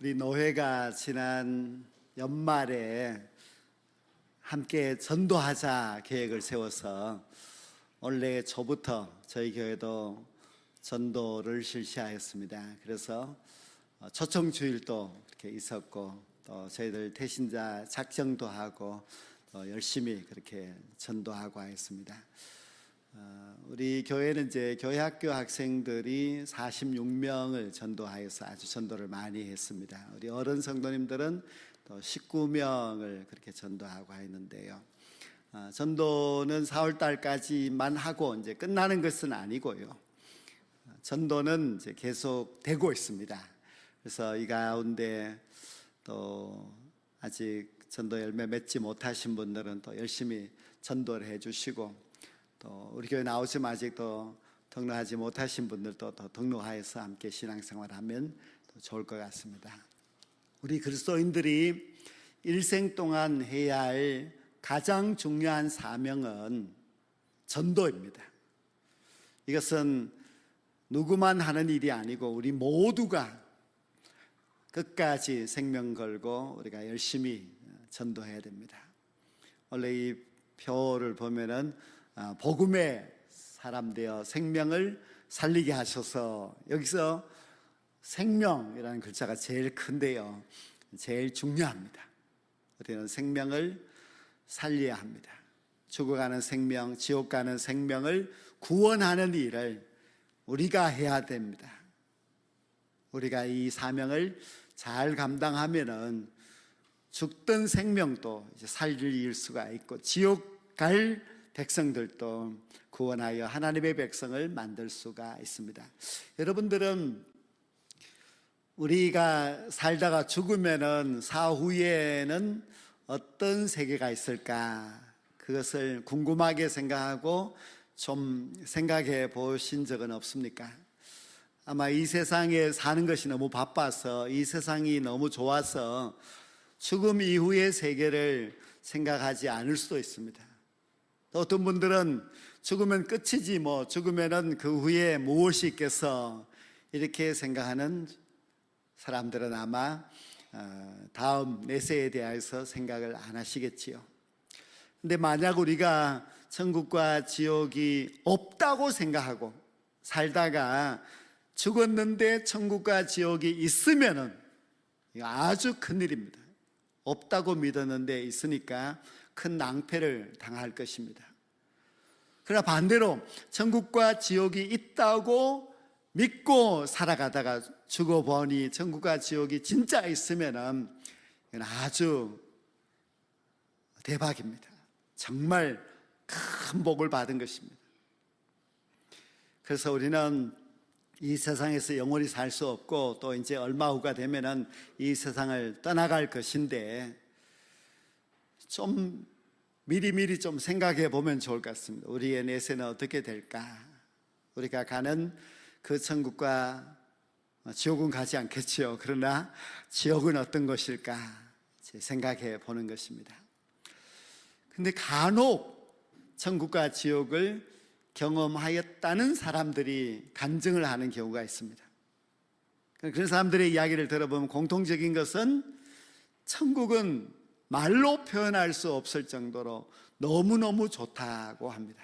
우리 노회가 지난 연말에 함께 전도하자 계획을 세워서 올해 초부터 저희 교회도 전도를 실시하였습니다. 그래서 초청주일도 이렇게 있었고 또 저희들 태신자 작정도 하고 또 열심히 그렇게 전도하고 하였습니다. 우리 교회는 이제 교회학교 학생들이 46명을 전도하여서 아주 전도를 많이 했습니다. 우리 어른 성도님들은 또 19명을 그렇게 전도하고 했는데요. 전도는 4월 달까지만 하고 이제 끝나는 것은 아니고요. 전도는 이제 계속 되고 있습니다. 그래서 이 가운데 또 아직 전도 열매 맺지 못하신 분들은 또 열심히 전도를 해주시고 또 우리 교회 나오시면 아직도 등록하지 못하신 분들도 더 등록하여서 함께 신앙생활하면 더 좋을 것 같습니다. 우리 그리스도인들이 일생 동안 해야 할 가장 중요한 사명은 전도입니다. 이것은 누구만 하는 일이 아니고 우리 모두가 끝까지 생명 걸고 우리가 열심히 전도해야 됩니다. 원래 이 표를 보면은 복음의 사람 되어 생명을 살리게 하셔서 여기서 생명이라는 글자가 제일 큰데요, 제일 중요합니다. 우리는 생명을 살려야 합니다. 죽어가는 생명, 지옥 가는 생명을 구원하는 일을 우리가 해야 됩니다. 우리가 이 사명을 잘 감당하면은 죽던 생명도 이제 살릴 수가 있고 지옥 갈 백성들도 구원하여 하나님의 백성을 만들 수가 있습니다. 여러분들은 우리가 살다가 죽으면은 사후에는 어떤 세계가 있을까? 그것을 궁금하게 생각하고 좀 생각해 보신 적은 없습니까? 아마 이 세상에 사는 것이 너무 바빠서, 이 세상이 너무 좋아서 죽음 이후의 세계를 생각하지 않을 수도 있습니다. 또 어떤 분들은 죽으면 끝이지 뭐, 죽으면은 그 후에 무엇이 있겠어, 이렇게 생각하는 사람들은 아마 다음 내세에 대해서 생각을 안 하시겠지요. 근데 만약 우리가 천국과 지옥이 없다고 생각하고 살다가 죽었는데 천국과 지옥이 있으면은 이거 아주 큰일입니다. 없다고 믿었는데 있으니까 큰 낭패를 당할 것입니다. 그러나 반대로 천국과 지옥이 있다고 믿고 살아가다가 죽어보니 천국과 지옥이 진짜 있으면은 이건 아주 대박입니다. 정말 큰 복을 받은 것입니다. 그래서 우리는 이 세상에서 영원히 살 수 없고 또 이제 얼마 후가 되면은 이 세상을 떠나갈 것인데 좀 미리미리 좀 생각해 보면 좋을 것 같습니다. 우리의 내세는 어떻게 될까? 우리가 가는 그 천국과 지옥은 가지 않겠지요. 그러나 지옥은 어떤 것일까? 생각해 보는 것입니다. 근데 간혹 천국과 지옥을 경험하였다는 사람들이 간증을 하는 경우가 있습니다. 그런 사람들의 이야기를 들어보면 공통적인 것은 천국은 말로 표현할 수 없을 정도로 너무너무 좋다고 합니다.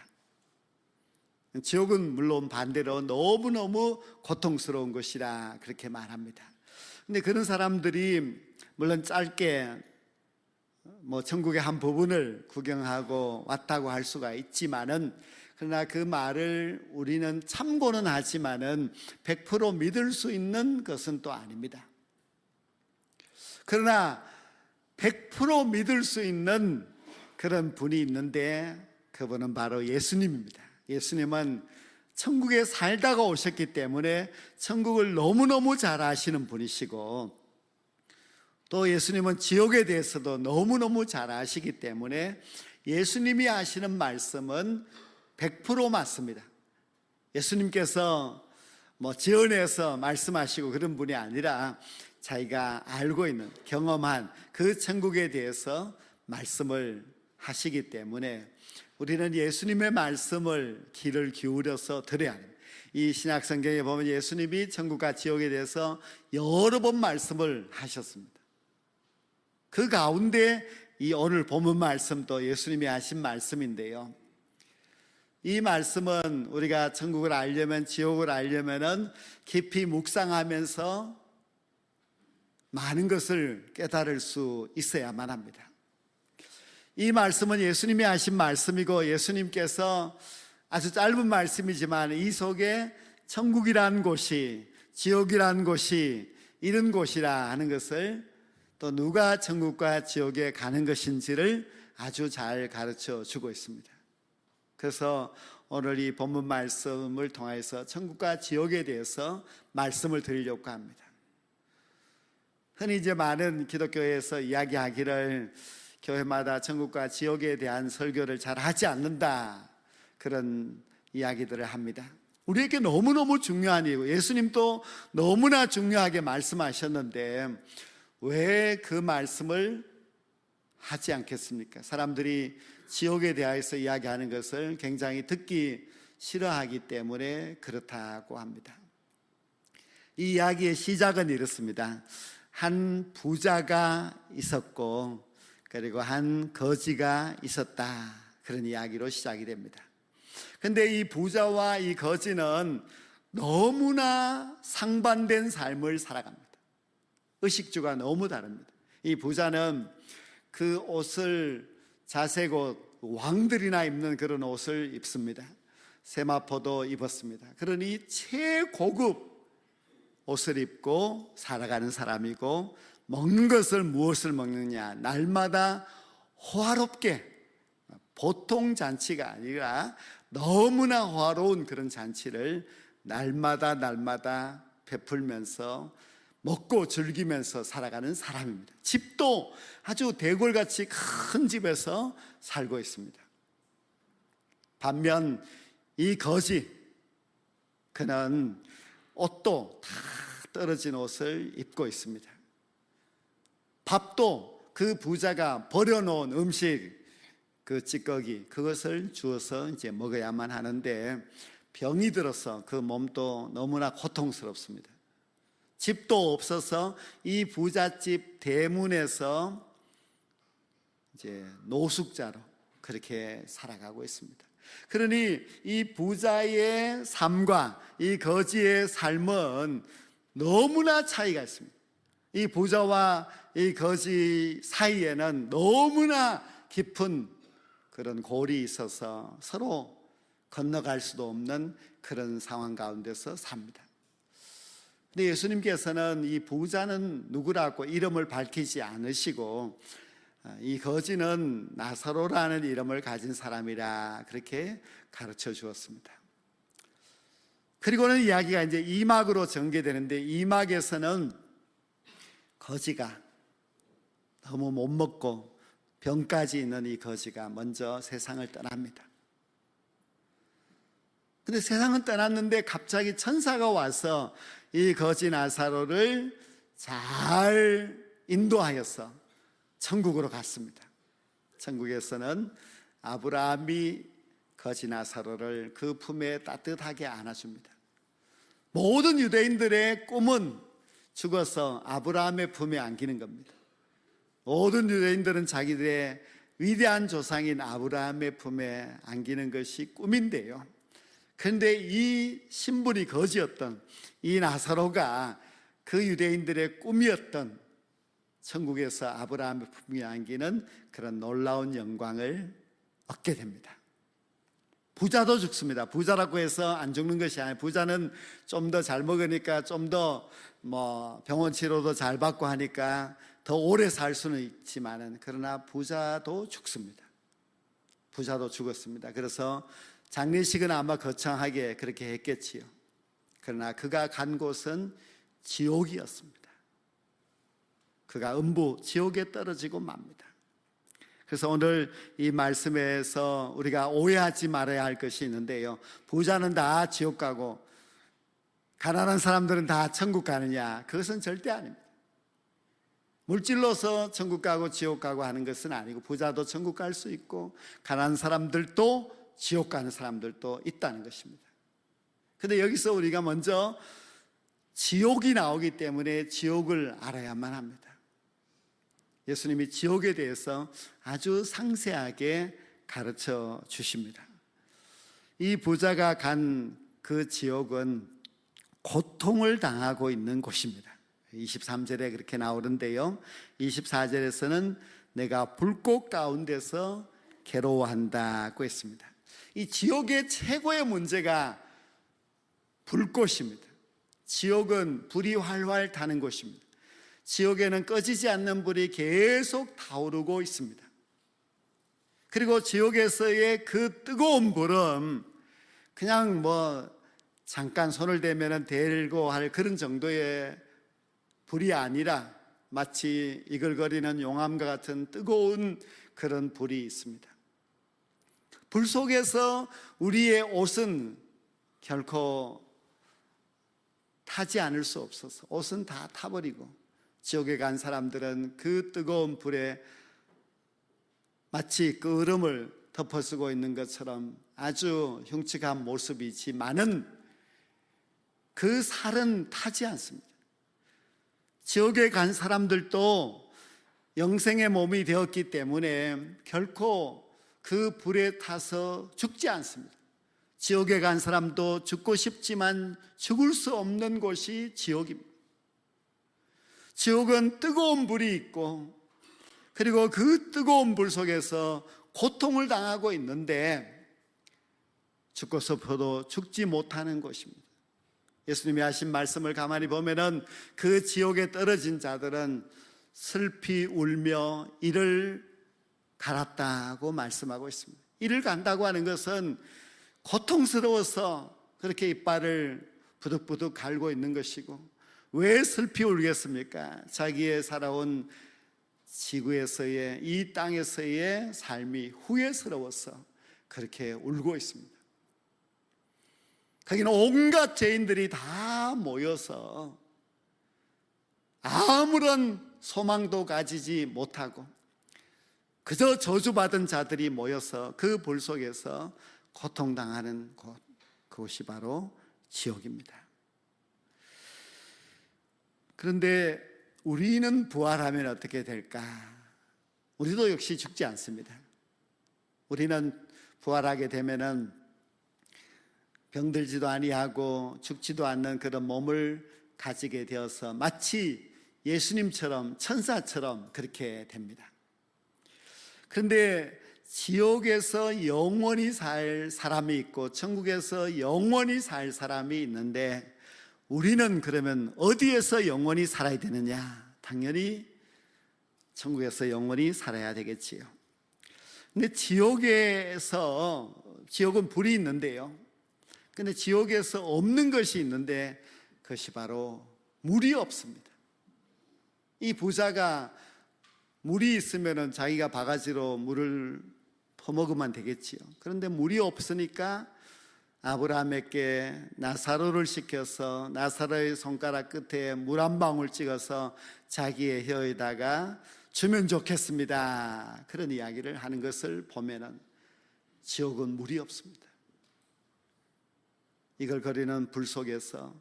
지옥은 물론 반대로 너무너무 고통스러운 것이라 그렇게 말합니다. 근데 그런 사람들이 물론 짧게 뭐 천국의 한 부분을 구경하고 왔다고 할 수가 있지만은, 그러나 그 말을 우리는 참고는 하지만은 100% 믿을 수 있는 것은 또 아닙니다. 그러나 100% 믿을 수 있는 그런 분이 있는데 그분은 바로 예수님입니다. 예수님은 천국에 살다가 오셨기 때문에 천국을 너무너무 잘 아시는 분이시고, 또 예수님은 지옥에 대해서도 너무너무 잘 아시기 때문에 예수님이 하시는 말씀은 100% 맞습니다. 예수님께서 뭐 지어내서 말씀하시고 그런 분이 아니라 자기가 알고 있는, 경험한 그 천국에 대해서 말씀을 하시기 때문에 우리는 예수님의 말씀을 귀를 기울여서 들어야 합니다. 이 신약 성경에 보면 예수님이 천국과 지옥에 대해서 여러 번 말씀을 하셨습니다. 그 가운데 이 오늘 본문 말씀도 예수님이 하신 말씀인데요, 이 말씀은 우리가 천국을 알려면, 지옥을 알려면은 깊이 묵상하면서 많은 것을 깨달을 수 있어야만 합니다. 이 말씀은 예수님이 하신 말씀이고, 예수님께서 아주 짧은 말씀이지만 이 속에 천국이라는 곳이, 지옥이라는 곳이 이런 곳이라 하는 것을, 또 누가 천국과 지옥에 가는 것인지를 아주 잘 가르쳐 주고 있습니다. 그래서 오늘 이 본문 말씀을 통해서 천국과 지옥에 대해서 말씀을 드리려고 합니다. 흔히 이제 많은 기독교에서 이야기하기를 교회마다 천국과 지옥에 대한 설교를 잘 하지 않는다, 그런 이야기들을 합니다. 우리에게 너무너무 중요한 이유, 예수님도 너무나 중요하게 말씀하셨는데 왜 그 말씀을 하지 않겠습니까? 사람들이 지옥에 대해서 이야기하는 것을 굉장히 듣기 싫어하기 때문에 그렇다고 합니다. 이 이야기의 시작은 이렇습니다. 한 부자가 있었고, 그리고 한 거지가 있었다, 그런 이야기로 시작이 됩니다. 근데 이 부자와 이 거지는 너무나 상반된 삶을 살아갑니다. 의식주가 너무 다릅니다. 이 부자는 그 옷을, 자색 옷, 왕들이나 입는 그런 옷을 입습니다. 세마포도 입었습니다. 그러니 최고급 옷을 입고 살아가는 사람이고, 먹는 것을 무엇을 먹느냐, 날마다 호화롭게, 보통 잔치가 아니라 너무나 호화로운 그런 잔치를 날마다 베풀면서 먹고 즐기면서 살아가는 사람입니다. 집도 아주 대궐같이 큰 집에서 살고 있습니다. 반면 이 거지, 그는 옷도 다 떨어진 옷을 입고 있습니다. 밥도 그 부자가 버려놓은 음식, 그 찌꺼기, 그것을 주어서 이제 먹어야만 하는데 병이 들어서 그 몸도 너무나 고통스럽습니다. 집도 없어서 이 부잣집 대문에서 이제 노숙자로 그렇게 살아가고 있습니다. 그러니 이 부자의 삶과 이 거지의 삶은 너무나 차이가 있습니다. 이 부자와 이 거지 사이에는 너무나 깊은 그런 골이 있어서 서로 건너갈 수도 없는 그런 상황 가운데서 삽니다. 근데 예수님께서는 이 부자는 누구라고 이름을 밝히지 않으시고, 이 거지는 나사로라는 이름을 가진 사람이라 그렇게 가르쳐 주었습니다. 그리고는 이야기가 이제 2막으로 전개되는데, 2막에서는 거지가 너무 못 먹고 병까지 있는 이 거지가 먼저 세상을 떠납니다. 근데 세상은 떠났는데 갑자기 천사가 와서 이 거지 나사로를 잘 인도하여서 천국으로 갔습니다. 천국에서는 아브라함이 거지 나사로를 그 품에 따뜻하게 안아줍니다. 모든 유대인들의 꿈은 죽어서 아브라함의 품에 안기는 겁니다. 모든 유대인들은 자기들의 위대한 조상인 아브라함의 품에 안기는 것이 꿈인데요, 그런데 이 신분이 거지였던 이 나사로가 그 유대인들의 꿈이었던 천국에서 아브라함의 품에 안기는 그런 놀라운 영광을 얻게 됩니다. 부자도 죽습니다. 부자라고 해서 안 죽는 것이 아니에요. 부자는 좀 더 잘 먹으니까 좀 더 병원 치료도 잘 받고 하니까 더 오래 살 수는 있지만은, 그러나 부자도 죽습니다. 부자도 죽었습니다. 그래서 장례식은 아마 거창하게 그렇게 했겠지요. 그러나 그가 간 곳은 지옥이었습니다. 그가 음부 지옥에 떨어지고 맙니다. 그래서 오늘 이 말씀에서 우리가 오해하지 말아야 할 것이 있는데요, 부자는 다 지옥 가고 가난한 사람들은 다 천국 가느냐, 그것은 절대 아닙니다. 물질로서 천국 가고 지옥 가고 하는 것은 아니고, 부자도 천국 갈 수 있고 가난한 사람들도 지옥 가는 사람들도 있다는 것입니다. 근데 여기서 우리가 먼저 지옥이 나오기 때문에 지옥을 알아야만 합니다. 예수님이 지옥에 대해서 아주 상세하게 가르쳐 주십니다. 이 부자가 간 그 지옥은 고통을 당하고 있는 곳입니다. 23절에 그렇게 나오는데요, 24절에서는 내가 불꽃 가운데서 괴로워한다고 했습니다. 이 지옥의 최고의 문제가 불꽃입니다. 지옥은 불이 활활 타는 곳입니다. 지옥에는 꺼지지 않는 불이 계속 타오르고 있습니다. 그리고 지옥에서의 그 뜨거운 불은 그냥 잠깐 손을 대면 데리고 할 그런 정도의 불이 아니라 마치 이글거리는 용암과 같은 뜨거운 그런 불이 있습니다. 불 속에서 우리의 옷은 결코 타지 않을 수 없어서 옷은 다 타버리고, 지옥에 간 사람들은 그 뜨거운 불에 마치 그 얼음을 덮어쓰고 있는 것처럼 아주 흉측한 모습이지만은 그 살은 타지 않습니다. 지옥에 간 사람들도 영생의 몸이 되었기 때문에 결코 그 불에 타서 죽지 않습니다. 지옥에 간 사람도 죽고 싶지만 죽을 수 없는 곳이 지옥입니다. 지옥은 뜨거운 불이 있고, 그리고 그 뜨거운 불 속에서 고통을 당하고 있는데 죽고 싶어도 죽지 못하는 곳입니다. 예수님이 하신 말씀을 가만히 보면은 그 지옥에 떨어진 자들은 슬피 울며 이를 갈았다고 말씀하고 있습니다. 이를 간다고 하는 것은 고통스러워서 그렇게 이빨을 부득부득 갈고 있는 것이고, 왜 슬피 울겠습니까? 자기의 살아온 지구에서의, 이 땅에서의 삶이 후회스러워서 그렇게 울고 있습니다. 거기는 온갖 죄인들이 다 모여서 아무런 소망도 가지지 못하고 그저 저주받은 자들이 모여서 그 불 속에서 고통당하는 곳, 그곳이 바로 지옥입니다. 그런데 우리는 부활하면 어떻게 될까? 우리도 역시 죽지 않습니다. 우리는 부활하게 되면은 병들지도 아니하고 죽지도 않는 그런 몸을 가지게 되어서 마치 예수님처럼, 천사처럼 그렇게 됩니다. 그런데 지옥에서 영원히 살 사람이 있고 천국에서 영원히 살 사람이 있는데, 우리는 그러면 어디에서 영원히 살아야 되느냐? 당연히 천국에서 영원히 살아야 되겠지요. 근데 지옥은 불이 있는데요, 근데 지옥에서 없는 것이 있는데 그것이 바로 물이 없습니다. 이 부자가 물이 있으면 자기가 바가지로 물을 퍼먹으면 되겠지요. 그런데 물이 없으니까 아브라함에게 나사로를 시켜서 나사로의 손가락 끝에 물 한 방울 찍어서 자기의 혀에다가 주면 좋겠습니다, 그런 이야기를 하는 것을 보면은 지옥은 물이 없습니다. 이글거리는 불 속에서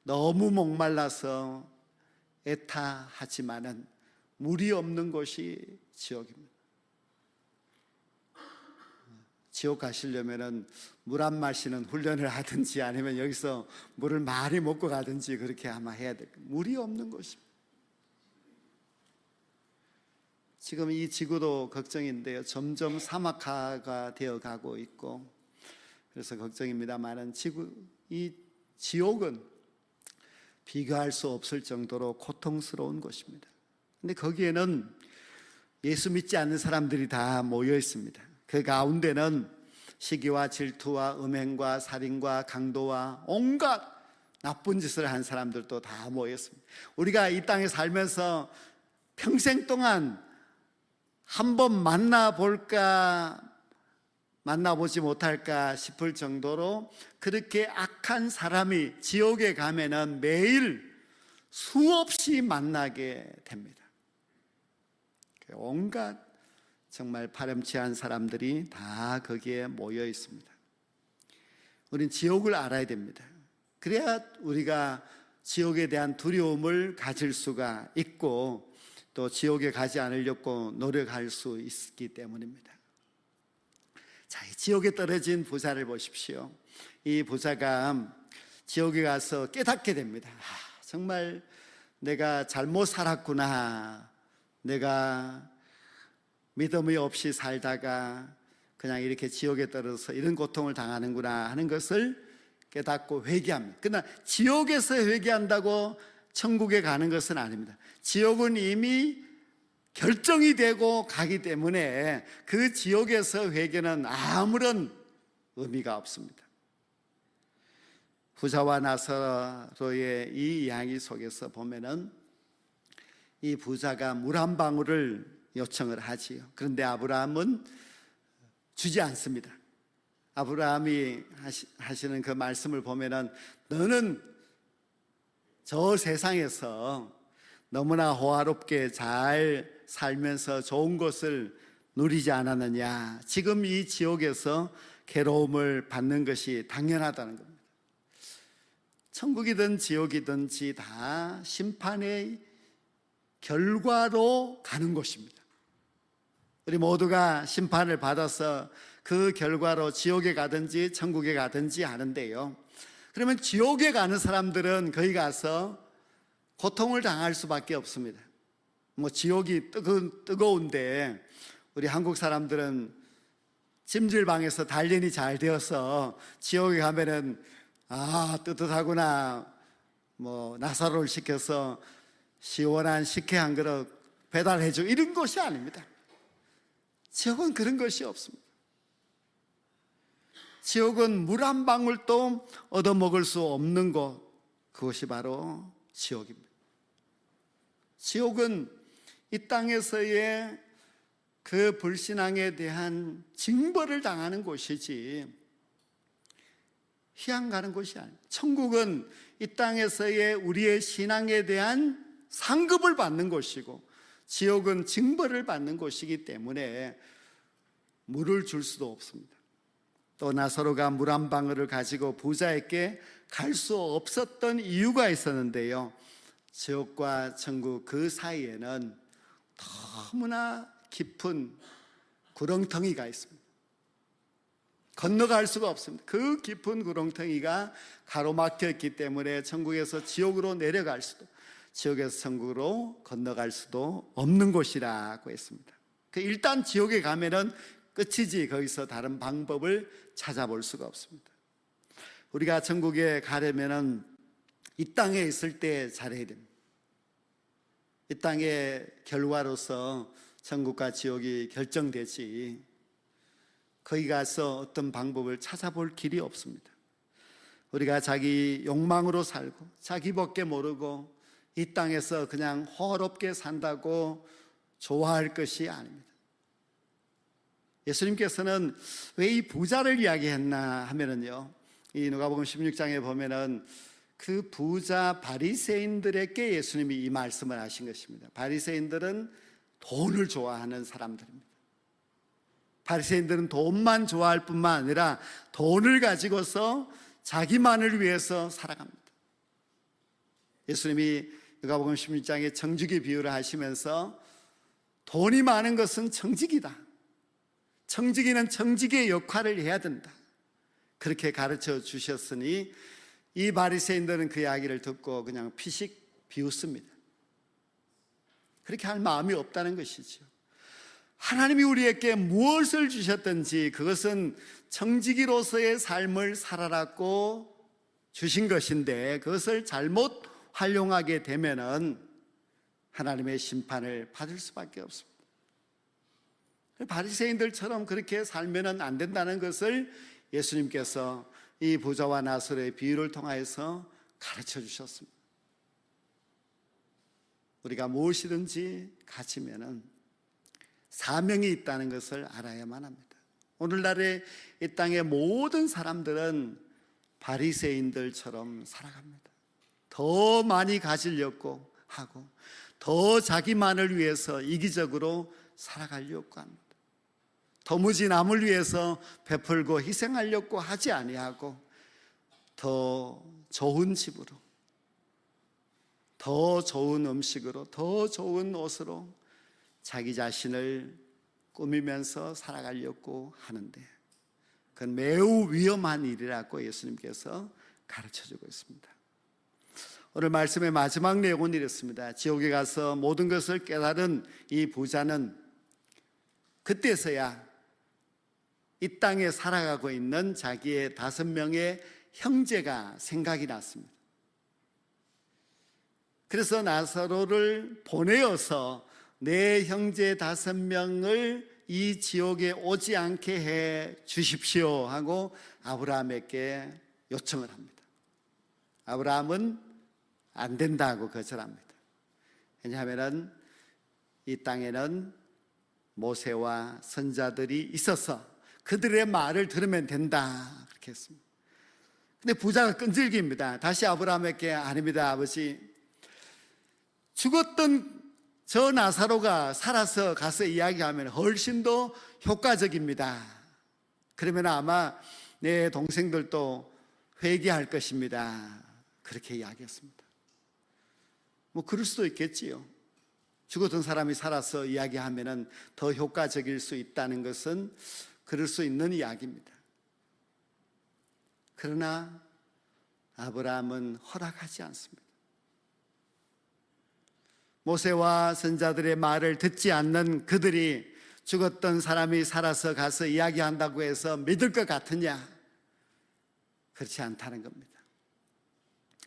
너무 목말라서 애타하지만은 물이 없는 곳이 지옥입니다. 지옥 가시려면은 물 안 마시는 훈련을 하든지 아니면 여기서 물을 많이 먹고 가든지 그렇게 아마 해야 될 거예요. 물이 없는 곳입니다. 지금 이 지구도 걱정인데요, 점점 사막화가 되어 가고 있고, 그래서 걱정입니다만은 이 지옥은 비교할 수 없을 정도로 고통스러운 곳입니다. 근데 거기에는 예수 믿지 않는 사람들이 다 모여 있습니다. 그 가운데는 시기와 질투와 음행과 살인과 강도와 온갖 나쁜 짓을 한 사람들도 다 모여 있습니다. 우리가 이 땅에 살면서 평생 동안 한번 만나보지 못할까 싶을 정도로 그렇게 악한 사람이 지옥에 가면은 매일 수없이 만나게 됩니다. 온갖 정말 파렴치한 사람들이 다 거기에 모여 있습니다. 우린 지옥을 알아야 됩니다. 그래야 우리가 지옥에 대한 두려움을 가질 수가 있고 또 지옥에 가지 않으려고 노력할 수 있기 때문입니다. 자, 이 지옥에 떨어진 부자를 보십시오. 이 부자가 지옥에 가서 깨닫게 됩니다. 정말 내가 잘못 살았구나. 내가 믿음이 없이 살다가 그냥 이렇게 지옥에 떨어져서 이런 고통을 당하는구나 하는 것을 깨닫고 회개합니다. 그러나 지옥에서 회개한다고 천국에 가는 것은 아닙니다. 지옥은 이미 결정이 되고 가기 때문에 그 지옥에서 회개는 아무런 의미가 없습니다. 부자와 나사로의 이 이야기 속에서 보면은 이 부자가 물 한 방울을 요청을 하지요. 그런데 아브라함은 주지 않습니다. 아브라함이 하시는 그 말씀을 보면은 너는 저 세상에서 너무나 호화롭게 잘 살면서 좋은 것을 누리지 않았느냐. 지금 이 지옥에서 괴로움을 받는 것이 당연하다는 겁니다. 천국이든 지옥이든지 다 심판의 결과로 가는 곳입니다. 우리 모두가 심판을 받아서 그 결과로 지옥에 가든지 천국에 가든지 하는데요. 그러면 지옥에 가는 사람들은 거기 가서 고통을 당할 수밖에 없습니다. 지옥이 뜨거운데 우리 한국 사람들은 찜질방에서 단련이 잘 되어서 지옥에 가면은 뜨뜻하구나. 나사로를 시켜서 시원한 식혜 한 그릇 배달해줘 이런 것이 아닙니다. 지옥은 그런 것이 없습니다. 지옥은 물 한 방울도 얻어먹을 수 없는 곳, 그것이 바로 지옥입니다. 지옥은 이 땅에서의 그 불신앙에 대한 징벌을 당하는 곳이지 희양 가는 곳이 아닙니다. 천국은 이 땅에서의 우리의 신앙에 대한 상급을 받는 곳이고 지옥은 징벌을 받는 곳이기 때문에 물을 줄 수도 없습니다. 또 나사로가 물 한 방울을 가지고 부자에게 갈 수 없었던 이유가 있었는데요. 지옥과 천국 그 사이에는 너무나 깊은 구렁텅이가 있습니다. 건너갈 수가 없습니다. 그 깊은 구렁텅이가 가로막혀 있기 때문에 천국에서 지옥으로 내려갈 수도, 지옥에서 천국으로 건너갈 수도 없는 곳이라고 했습니다. 일단 지옥에 가면은 끝이지 거기서 다른 방법을 찾아볼 수가 없습니다. 우리가 천국에 가려면은 이 땅에 있을 때 잘해야 됩니다. 이 땅의 결과로서 천국과 지옥이 결정되지 거기 가서 어떤 방법을 찾아볼 길이 없습니다. 우리가 자기 욕망으로 살고 자기밖에 모르고 이 땅에서 그냥 호화롭게 산다고 좋아할 것이 아닙니다. 예수님께서는 왜 이 부자를 이야기했나 하면은요, 이 누가복음 16장에 보면은 그 부자 바리새인들에게 예수님이 이 말씀을 하신 것입니다. 바리새인들은 돈을 좋아하는 사람들입니다. 바리새인들은 돈만 좋아할 뿐만 아니라 돈을 가지고서 자기만을 위해서 살아갑니다. 예수님이 누가복음 16장에 청지기 비유를 하시면서 돈이 많은 것은 청지기다. 청지기는 청지기의 역할을 해야 된다. 그렇게 가르쳐 주셨으니 이 바리새인들은 그 이야기를 듣고 그냥 피식 비웃습니다. 그렇게 할 마음이 없다는 것이죠. 하나님이 우리에게 무엇을 주셨든지 그것은 청지기로서의 삶을 살아라고 주신 것인데 그것을 잘못 활용하게 되면은 하나님의 심판을 받을 수밖에 없습니다. 바리새인들처럼 그렇게 살면은 안 된다는 것을 예수님께서 이 부자와 나사로의 비유를 통하여서 가르쳐 주셨습니다. 우리가 무엇이든지 가지면은 사명이 있다는 것을 알아야만 합니다. 오늘날의 이 땅의 모든 사람들은 바리새인들처럼 살아갑니다. 더 많이 가지려고 하고 더 자기만을 위해서 이기적으로 살아가려고 합니다. 도무지 남을 위해서 베풀고 희생하려고 하지 아니하고 더 좋은 집으로, 더 좋은 음식으로, 더 좋은 옷으로 자기 자신을 꾸미면서 살아가려고 하는데 그건 매우 위험한 일이라고 예수님께서 가르쳐주고 있습니다. 오늘 말씀의 마지막 내용은 이렇습니다. 지옥에 가서 모든 것을 깨달은 이 부자는 그때서야 이 땅에 살아가고 있는 자기의 5명의 형제가 생각이 났습니다. 그래서 나사로를 보내어서 내 형제 5명을 이 지옥에 오지 않게 해 주십시오 하고 아브라함에게 요청을 합니다. 아브라함은 안 된다고 거절합니다. 왜냐하면 이 땅에는 모세와 선자들이 있어서 그들의 말을 들으면 된다 그렇게 했습니다. 근데 부자가 끈질깁니다. 다시 아브라함에게 아닙니다 아버지, 죽었던 저 나사로가 살아서 가서 이야기하면 훨씬 더 효과적입니다. 그러면 아마 내 동생들도 회개할 것입니다. 그렇게 이야기했습니다. 뭐 그럴 수도 있겠지요. 죽었던 사람이 살아서 이야기하면 더 효과적일 수 있다는 것은 그럴 수 있는 이야기입니다. 그러나 아브라함은 허락하지 않습니다. 모세와 선자들의 말을 듣지 않는 그들이 죽었던 사람이 살아서 가서 이야기한다고 해서 믿을 것 같으냐? 그렇지 않다는 겁니다.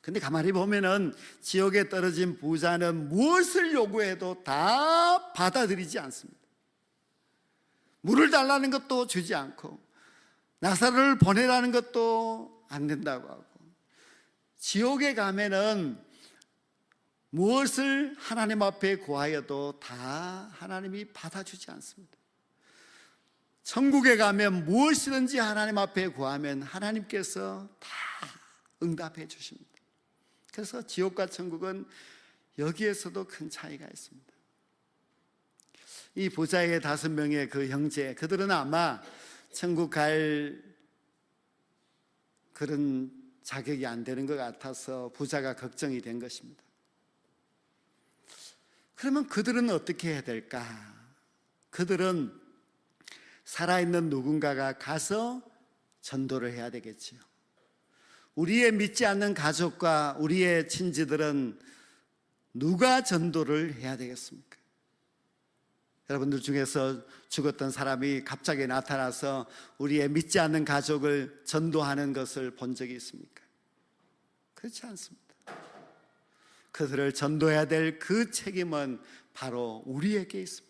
근데 가만히 보면은 지옥에 떨어진 부자는 무엇을 요구해도 다 받아들이지 않습니다. 물을 달라는 것도 주지 않고 나사로를 보내라는 것도 안 된다고 하고, 지옥에 가면은 무엇을 하나님 앞에 구하여도 다 하나님이 받아주지 않습니다. 천국에 가면 무엇이든지 하나님 앞에 구하면 하나님께서 다 응답해 주십니다. 그래서 지옥과 천국은 여기에서도 큰 차이가 있습니다. 이 부자의 5명의 그 형제, 그들은 아마 천국 갈 그런 자격이 안 되는 것 같아서 부자가 걱정이 된 것입니다. 그러면 그들은 어떻게 해야 될까? 그들은 살아있는 누군가가 가서 전도를 해야 되겠지요. 우리의 믿지 않는 가족과 우리의 친지들은 누가 전도를 해야 되겠습니까? 여러분들 중에서 죽었던 사람이 갑자기 나타나서 우리의 믿지 않는 가족을 전도하는 것을 본 적이 있습니까? 그렇지 않습니다. 그들을 전도해야 될 그 책임은 바로 우리에게 있습니다.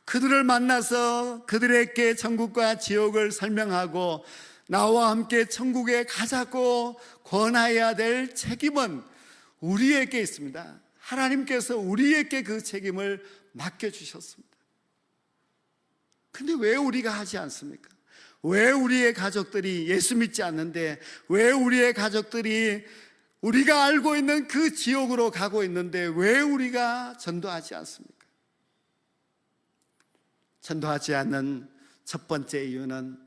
그들을 만나서 그들에게 천국과 지옥을 설명하고 나와 함께 천국에 가자고 권하여야 될 책임은 우리에게 있습니다. 하나님께서 우리에게 그 책임을 맡겨주셨습니다. 근데 왜 우리가 하지 않습니까? 왜 우리의 가족들이 예수 믿지 않는데, 왜 우리의 가족들이 우리가 알고 있는 그 지옥으로 가고 있는데 왜 우리가 전도하지 않습니까? 전도하지 않는 첫 번째 이유는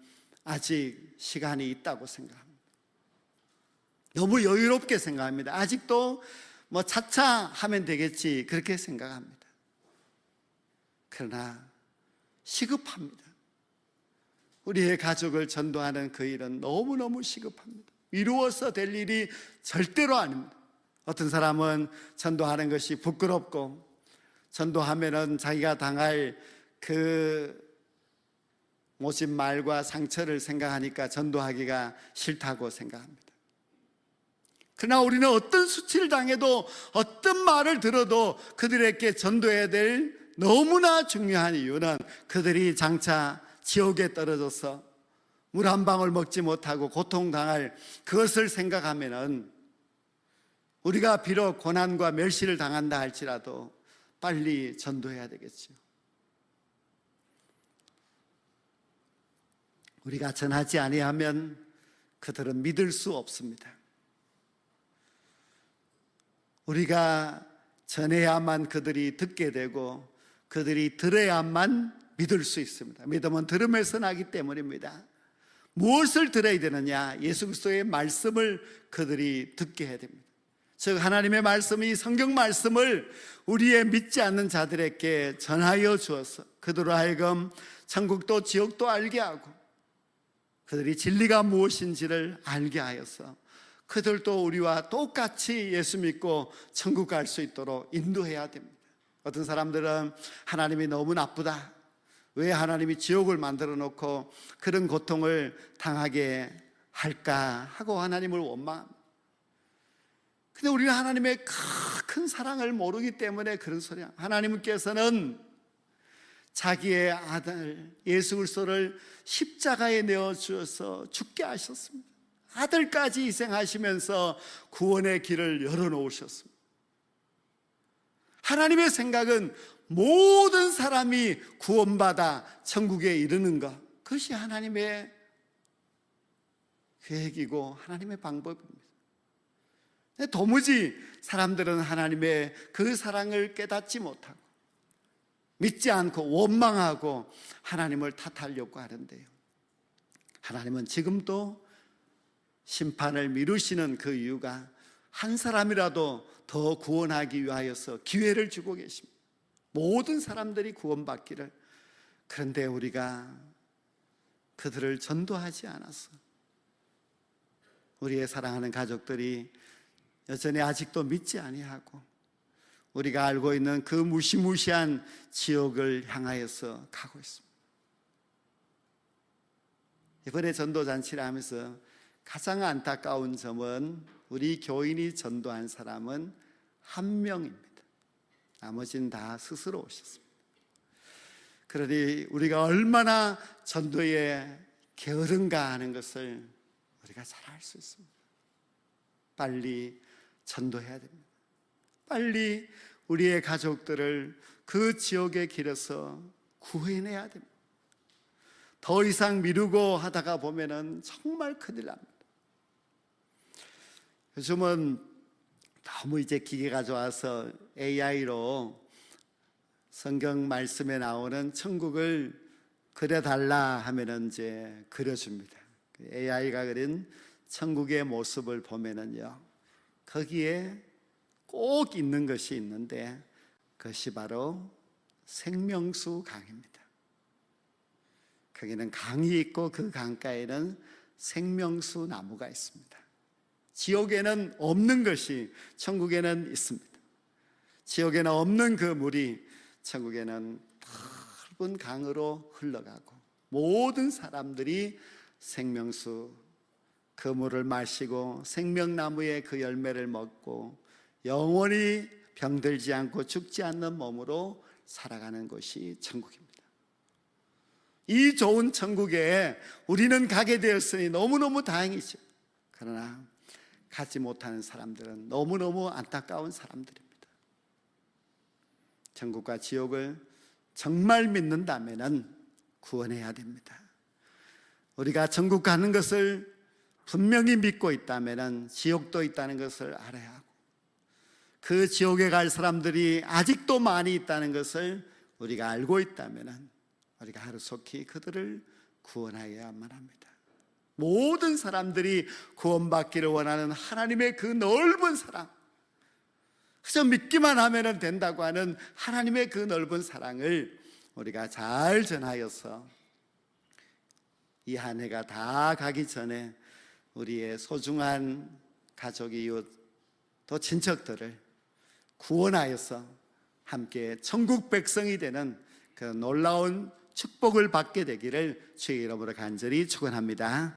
아직 시간이 있다고 생각합니다. 너무 여유롭게 생각합니다. 아직도 뭐 차차 하면 되겠지 그렇게 생각합니다. 그러나 시급합니다. 우리의 가족을 전도하는 그 일은 너무너무 시급합니다. 이루어서 될 일이 절대로 아닙니다. 어떤 사람은 전도하는 것이 부끄럽고 전도하면은 자기가 당할 그 모진 말과 상처를 생각하니까 전도하기가 싫다고 생각합니다. 그러나 우리는 어떤 수치를 당해도 어떤 말을 들어도 그들에게 전도해야 될 너무나 중요한 이유는 그들이 장차 지옥에 떨어져서 물 한 방울 먹지 못하고 고통당할 그것을 생각하면은 우리가 비록 고난과 멸시를 당한다 할지라도 빨리 전도해야 되겠죠. 우리가 전하지 아니하면 그들은 믿을 수 없습니다. 우리가 전해야만 그들이 듣게 되고 그들이 들어야만 믿을 수 있습니다. 믿음은 들음에서 나기 때문입니다. 무엇을 들어야 되느냐? 예수 그리스도의 말씀을 그들이 듣게 해야 됩니다. 즉 하나님의 말씀이 성경 말씀을 우리의 믿지 않는 자들에게 전하여 주어서 그들로 하여금 천국도 지옥도 알게 하고 그들이 진리가 무엇인지를 알게 하여서 그들도 우리와 똑같이 예수 믿고 천국 갈 수 있도록 인도해야 됩니다. 어떤 사람들은 하나님이 너무 나쁘다, 왜 하나님이 지옥을 만들어 놓고 그런 고통을 당하게 할까 하고 하나님을 원망합니다. 근데 우리는 하나님의 큰 사랑을 모르기 때문에 그런 소리야. 하나님께서는 자기의 아들 예수 그리스도를 십자가에 내어 주어서 죽게 하셨습니다. 아들까지 희생하시면서 구원의 길을 열어놓으셨습니다. 하나님의 생각은 모든 사람이 구원받아 천국에 이르는 것, 그것이 하나님의 계획이고 하나님의 방법입니다. 도무지 사람들은 하나님의 그 사랑을 깨닫지 못하고 믿지 않고 원망하고 하나님을 탓하려고 하는데요, 하나님은 지금도 심판을 미루시는 그 이유가 한 사람이라도 더 구원하기 위하여서 기회를 주고 계십니다. 모든 사람들이 구원받기를. 그런데 우리가 그들을 전도하지 않아서 우리의 사랑하는 가족들이 여전히 아직도 믿지 아니하고 우리가 알고 있는 그 무시무시한 지옥을 향하여서 가고 있습니다. 이번에 전도잔치를 하면서 가장 안타까운 점은 우리 교인이 전도한 사람은 한 명입니다. 나머지는 다 스스로 오셨습니다. 그러니 우리가 얼마나 전도에 게으른가 하는 것을 우리가 잘 알 수 있습니다. 빨리 전도해야 됩니다. 빨리 우리의 가족들을 그 지옥의 길에서 구해내야 됩니다. 더 이상 미루고 하다가 보면은 정말 큰일 납니다. 요즘은 너무 이제 기계가 좋아서 AI로 성경 말씀에 나오는 천국을 그려달라 하면은 이제 그려줍니다. AI가 그린 천국의 모습을 보면은요, 거기에 꼭 있는 것이 있는데 그것이 바로 생명수 강입니다. 거기는 강이 있고 그 강가에는 생명수 나무가 있습니다. 지옥에는 없는 것이 천국에는 있습니다. 지옥에는 없는 그 물이 천국에는 넓은 강으로 흘러가고 모든 사람들이 생명수 그 물을 마시고 생명나무의 그 열매를 먹고 영원히 병들지 않고 죽지 않는 몸으로 살아가는 것이 천국입니다. 이 좋은 천국에 우리는 가게 되었으니 너무너무 다행이죠. 그러나 가지 못하는 사람들은 너무너무 안타까운 사람들입니다. 천국과 지옥을 정말 믿는다면 구원해야 됩니다. 우리가 천국 가는 것을 분명히 믿고 있다면 지옥도 있다는 것을 알아야 하고 그 지옥에 갈 사람들이 아직도 많이 있다는 것을 우리가 알고 있다면 우리가 하루속히 그들을 구원하여야만 합니다. 모든 사람들이 구원받기를 원하는 하나님의 그 넓은 사랑, 그저 믿기만 하면 된다고 하는 하나님의 그 넓은 사랑을 우리가 잘 전하여서 이 한 해가 다 가기 전에 우리의 소중한 가족, 이웃, 또 친척들을 구원하여서 함께 천국 백성이 되는 그 놀라운 축복을 받게 되기를 주의 이름으로 간절히 축원합니다.